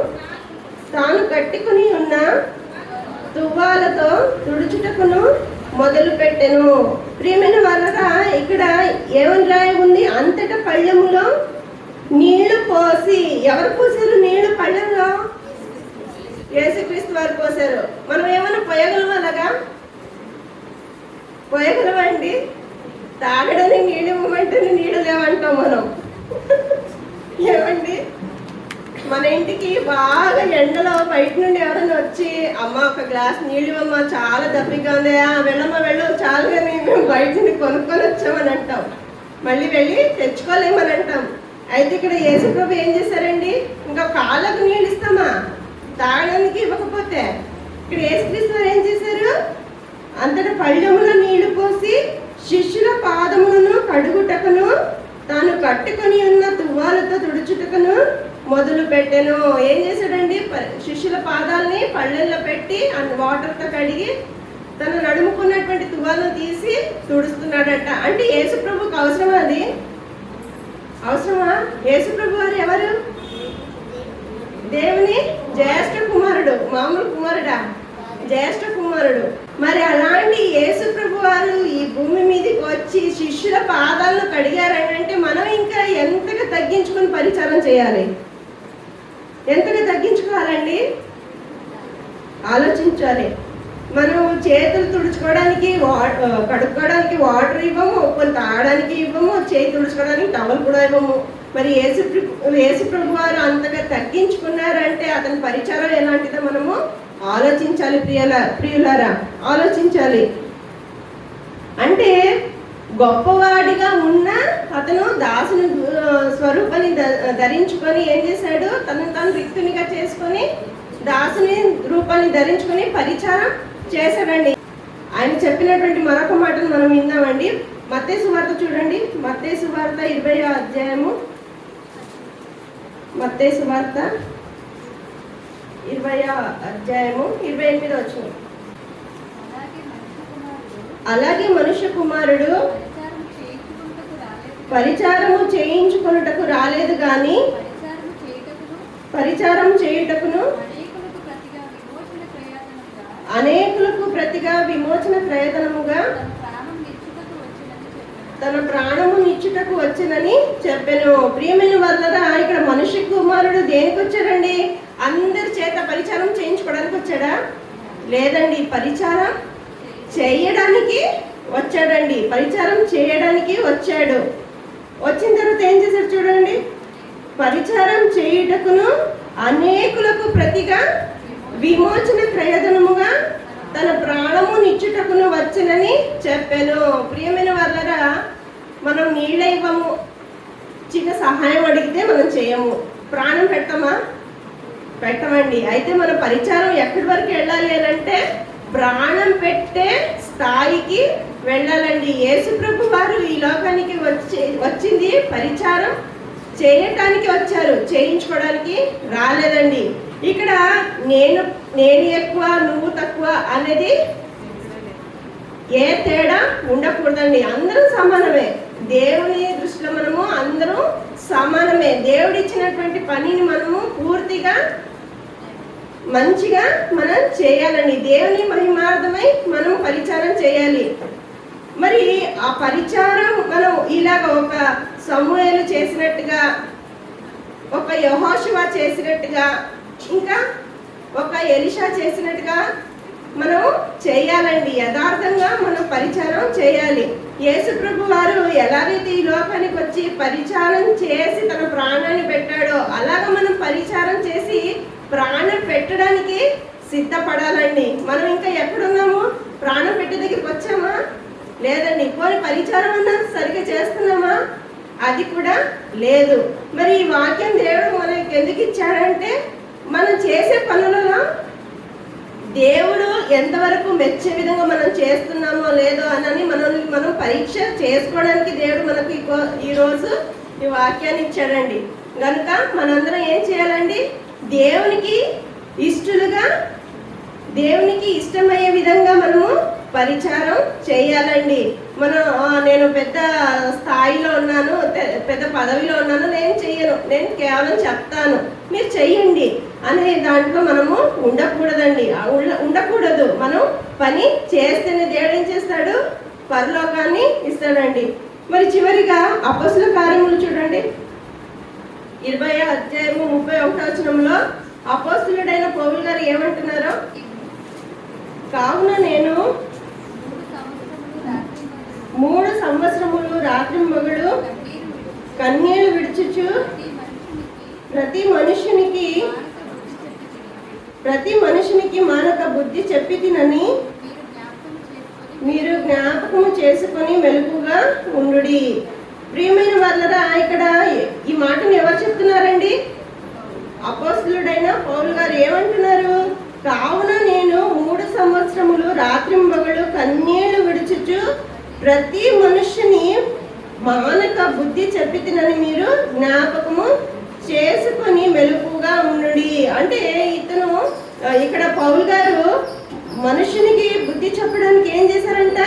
తాను కట్టుకుని ఉన్న తువ్వాలతో తుడుచుటకును మొదలు పెట్టెను. ప్రియమైన వారరా, ఇక్కడ ఏమని రాయి ఉంది? అంతటా పళ్ళెములో నీళ్లు పోసి. ఎవరు పోసారు నీళ్లు పళ్ళెంలో? యేసుక్రీస్తు వారు పోసారు. మనం ఏమైనా పోయగలమా? అలాగా పోయగలమండి? తాగడానికి నీళ్ళు ఇవ్వమంటే నీళ్ళు లేవంటాం మనం. ఏమండి, మన ఇంటికి బాగా ఎండలో బయట నుండి ఎవరైనా వచ్చి అమ్మ ఒక గ్లాస్ నీళ్ళు ఇవ్వమ్మా, చాలా దప్పిగా ఉంది, వెళ్ళమ్మా వెళ్ళు చాలుగా మేము బయట నుండి కొనుక్కొని వచ్చామని అంటాం. మళ్ళీ వెళ్ళి తెచ్చుకోలేమని అంటాం. అయితే ఇక్కడ యేసుప్రభు ఏం చేశారండి? ఇంకా కాళ్ళకు నీళ్ళు ఇస్తామా తాగడానికి ఇవ్వకపోతే? ఇక్కడ యేసుక్రీస్తు వారు ఏం చేశారు? అంతటా పళ్ళెములో నీళ్లు పోసి శిష్యుల పాదములను కడుగుటకును తాను కట్టుకొని ఉన్న తువ్వాలతో తుడుచుటకును మొదలు పెట్టెను. ఏం చేశాడండి? శిష్యుల పాదాలని పళ్ళెల్లో పెట్టి వాటర్తో కడిగి తను నడుముకున్నటువంటి తువ్వాలను తీసి తుడుస్తున్నాడట. అంటే యేసుప్రభుకి అవసరమా అది? అవసరమా? యేసుప్రభు వారు ఎవరు? దేవుని జ్యేష్ఠ కుమారుడు. మామూలు కుమారుడా? జ్యేష్ఠ కుమారుడు. మరి అలాంటి యేసుప్రభు వారు ఈ భూమి మీదకి వచ్చి శిష్యుల పాదాలను కడిగారని అంటే మనం ఇంకా ఎంతగా తగ్గించుకొని పరిచారం చేయాలి? ఎంతగా తగ్గించుకోవాలండి? ఆలోచించాలి. మనం చేతులు తుడుచుకోవడానికి కడుక్కోవడానికి వాటర్ ఇవ్వము, కొన్ని తాగడానికి ఇవ్వము, చేయి తుడుచుకోవడానికి టవల్ కూడా ఇవ్వము. మరి యేసుప్రభు వారు అంతగా తగ్గించుకున్నారంటే అతని పరిచారం ఎలాంటిదో మనము ఆలోచించాలి. ప్రియులారా, ఆలోచించాలి. అంటే గొప్పవాడిగా ఉన్న అతను దాసుని స్వరూపాన్ని ధరించుకొని ఏం చేశాడు? తనను తాను రిక్తునిగా చేసుకొని దాసుని రూపాన్ని ధరించుకొని పరిచారం చేశాడండి. ఆయన చెప్పినటువంటి మరొక మాటను మనం విందామండి. మత్తయి సువార్త చూడండి, మత్తయి సువార్త 20వ అధ్యాయము, మత్తయి సువార్త 20వ అధ్యాయము 28వ వచనం. అలాగే మనుష్య కుమారుడు పరిచారము చేయించుకొనుటకు రాలేదు గాని పరిచారం చేయుటకును అనేకులకు ప్రతిగా విమోచన ప్రయత్నముగా తన ప్రాణము నిచ్చుటకు వచ్చినని చెప్పాను. ప్రియమైన వారలారా, ఇక్కడ మనుష్య కుమారుడు దేనికి వచ్చాడండి? అందరి చేత పరిచారం చేయించుకోవడానికి వచ్చాడా? లేదండి, పరిచారం చేయడానికి వచ్చాడండి. పరిచారం చేయడానికి వచ్చాడు. వచ్చిన తర్వాత ఏం చేశాడు చూడండి. పరిచారం చేయుటకును అనేకులకు ప్రతిగా విమోచన ప్రయోజనముగా తన ప్రాణము నిచ్చుటకును వచ్చునని చెప్పాను. ప్రియమైన వాళ్ళరా, మనం నీళ్ళ ఇవ్వము, చిన్న సహాయం అడిగితే మనం చేయము, ప్రాణం పెట్టమండి. అయితే మన పరిచారం ఎక్కడి వరకు వెళ్ళాలి అని అంటే ప్రాణం పెట్టే స్థాయికి వెళ్ళాలండి. యేసుప్రభు వారు ఈ లోకానికి వచ్చింది పరిచారం చేయటానికి వచ్చారు, చేయించుకోవడానికి రాలేదండి. ఇక్కడ నేను ఎక్కువ నువ్వు తక్కువ అనేది ఏ తేడా ఉండకూడదండి. అందరూ సమానమే. దేవుని దృష్టిలో మనము అందరూ సమానమే. దేవుడు ఇచ్చినటువంటి పనిని మనము పూర్తిగా మంచిగా మనం చేయాలండి. దేవుని మహిమార్థమై మనం పరిచారం చేయాలి. మరి ఆ పరిచారం మనం ఇలాగ ఒక సమూయేలు చేసినట్టుగా, ఒక యెహోషువ చేసినట్టుగా, ఇంకా ఒక ఎలీషా చేసినట్టుగా మనం చేయాలండి. యథార్థంగా మనం పరిచారం చేయాలి. యేసు ప్రభు వారు ఎలాగైతే ఈ లోకానికి వచ్చి పరిచారం చేసి తన ప్రాణాన్ని పెట్టాడో అలాగ మనం పరిచారం చేసి ప్రాణం పెట్టడానికి సిద్ధపడాలండి. మనం ఇంకా ఎక్కడున్నాము? ప్రాణం పెట్టే దగ్గరికి వచ్చామా? లేదండి. పోనీ పరిచారం అన్నా సరిగ్గా చేస్తున్నామా? అది కూడా లేదు. మరి ఈ వాక్యం దేవుడు మనకి ఎందుకు ఇచ్చాడంటే మనం చేసే పనులలో దేవుడు ఎంతవరకు మెచ్చే విధంగా మనం చేస్తున్నామో లేదో అని మనం పరీక్ష చేసుకోవడానికి దేవుడు మనకు ఈరోజు ఈ వాక్యాన్ని ఇచ్చాడండి. కనుక మనందరం ఏం చేయాలండి? దేవునికి ఇష్టలుగా, దేవునికి ఇష్టమయ్యే విధంగా మనము పరిచారం చేయాలండి. నేను పెద్ద స్థాయిలో ఉన్నాను, పెద్ద పదవిలో ఉన్నాను, నేను చెయ్యను, నేను కేవలం చెప్తాను, మీరు చెయ్యండి అనే దాంట్లో మనము ఉండకూడదండి. ఉండకూడదు. మనం పని చేస్తేనే దేవుడు ఏం చేస్తాడు? పరలోకాన్ని ఇస్తాడండి. మరి చివరిగా అపొస్తలుల కార్యములు చూడండి, 20వ అధ్యాయము 31వ వచనంలో అపొస్తలుడైన పౌలు గారు ఏమంటున్నారో, కావున నేను 3 సంవత్సరములు రాత్రింబగళ్ళు కన్నీళ్లు విడుచుచు ప్రతి మనుషునికి మానక బుద్ధి చెప్పి తినని మీరు జ్ఞాపకము చేసుకొని మెలకుగా ఉండుడి. ప్రియమైన వాళ్ళరా, ఇక్కడ ఈ మాటను ఎవరు చెప్తున్నారండి? అపొస్తలుడైన పౌలు గారు ఏమంటున్నారు? కావున నేను 3 సంవత్సరములు రాత్రింబగళ్ళు కన్నీళ్లు విడుచుచు ప్రతి మనుషుని మానక బుద్ధి చెప్పి తినని మీరు జ్ఞాపకము చేసుకొని మెలకుగా ఉండుడి. అంటే ఇక్కడ పౌలు గారు మనుషునికి బుద్ధి చెప్పడానికి ఏం చేశారంట?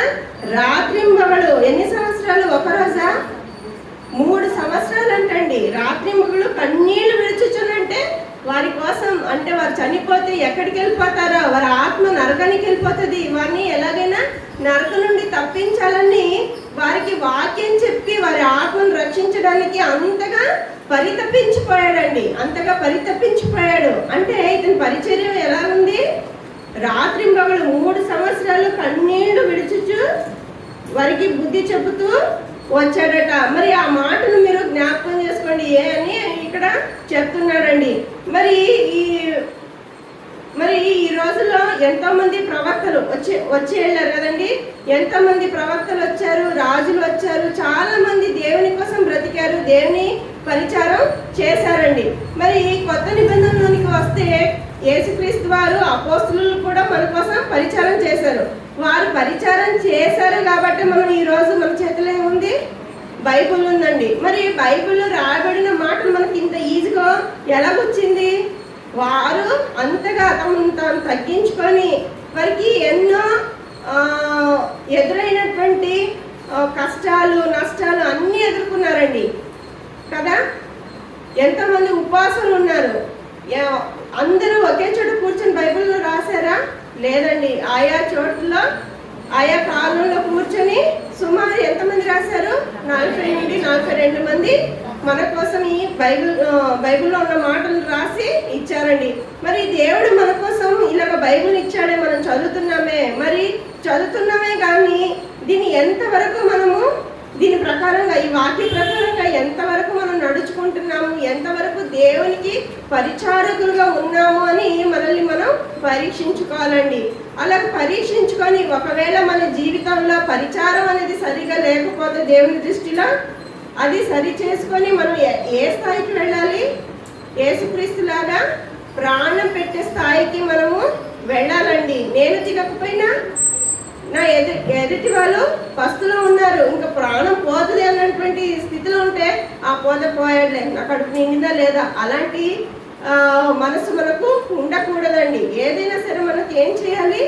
రాత్రింబగళ్ళు. ఎన్ని సంవత్సరాలు? ఒక రోజా? 3 సంవత్సరాలు అంటండి. రాత్రింబగళ్ళు కన్నీళ్లు విడుచుచునంటే వారి కోసం, అంటే వారు చనిపోతే ఎక్కడికి వెళ్ళిపోతారో, వారి ఆత్మ నరకానికి వెళ్ళిపోతుంది, వారిని ఎలాగైనా నరక నుండి తప్పించాలని వారికి వాక్యం చెప్పి వారి ఆత్మను రక్షించడానికి అంతగా పరితపించిపోయాడండి. అంతగా పరితపించిపోయాడు. అంటే ఇతని పరిచర్య ఎలా ఉంది? రాత్రింబగళ్ళు 3 సంవత్సరాలు కన్నీళ్లు విడుచుచు వారికి బుద్ధి చెబుతూ వచ్చాడట. మరి ఆ మాటను మీరు జ్ఞాపకం చేసుకోండి అని ఇక్కడ చెప్తున్నాడండి. మరి ఈ రోజుల్లో ఎంతో మంది ప్రవక్తలు వచ్చి వెళ్ళారు కదండి. ఎంతో మంది ప్రవక్తలు వచ్చారు, రాజులు వచ్చారు, చాలా మంది దేవుని కోసం బ్రతికారు, దేవుని పరిచారం చేశారండి. మరి కొత్త నిబంధనలోనికి వస్తే యేసుక్రీస్తు వారు, అపోస్తలులు కూడా మన కోసం పరిచారం చేశారు. వారు పరిచారం చేశారు కాబట్టి మనం ఈ రోజు మన చేతిలో ఏముంది? బైబుల్ ఉందండి. మరి బైబుల్లో రాయబడిన మాటలు మనకి ఇంత ఈజీగా ఎలాగొచ్చింది? వారు అంతగా తాను తగ్గించుకొని వారికి ఎన్నో ఎదురైనటువంటి కష్టాలు, నష్టాలు అన్నీ ఎదుర్కొన్నారండి కదా. ఎంతమంది ఉపవాసాలు ఉన్నారు. అందరూ ఒకే చోట కూర్చొని బైబిల్లో రాశారా? లేదండి. ఆయా చోట్ల, ఆయా కాలంలో కూర్చొని సుమారు ఎంతమంది రాశారు? 40 నుండి 42 మంది మన కోసం ఈ బైబిల్లో ఉన్న మాటలు రాసి ఇచ్చారండి. మరి దేవుడు మన కోసం ఇలాగ బైబిల్ ఇచ్చాడే, మనం చదువుతున్నామే కానీ దీన్ని ఎంతవరకు మనము దీని ప్రకారంగా, ఈ వాక్య ప్రకారంగా ఎంతవరకు మనం నడుచుకుంటున్నాము, ఎంతవరకు దేవునికి పరిచారకులుగా ఉన్నాము అని మనల్ని మనం పరీక్షించుకోవాలండి. అలా పరీక్షించుకొని ఒకవేళ మన జీవితంలో పరిచారం అనేది సరిగా లేకపోతే దేవుని దృష్టిలో అది సరి చేసుకొని మనం ఏ స్థాయికి వెళ్ళాలి? యేసుక్రీస్తులాగా ప్రాణం పెట్టే స్థాయికి మనము వెళ్ళాలండి. నేను దిగకపోయినా నా ఎదుటి వాళ్ళు పస్తులో ఉన్నారు, ఇంకా ప్రాణం పోతుంది అన్నటువంటి స్థితిలో ఉంటే ఆ పోయాడులే, నా కడుపు నిండిందా లేదా, అలాంటి మనసు మనకు ఉండకూడదండి. ఏదైనా సరే మనకి ఏం చేయాలి?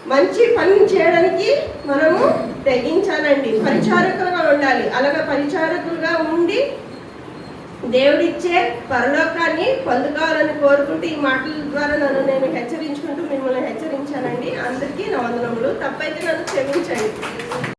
మంచి పని చేయడానికి మనము తెగించాలండి. పరిచారకులుగా ఉండాలి. అలాగే పరిచారకులుగా ఉండి దేవుడిచ్చే పరలోకాన్ని పొందుకోవాలని కోరుకుంటూ ఈ మాటల ద్వారా నేను హెచ్చరించుకుంటూ మిమ్మల్ని హెచ్చరించానండి. అందరికీ నా వందనములు. తప్పైతే నన్ను క్షమించండి.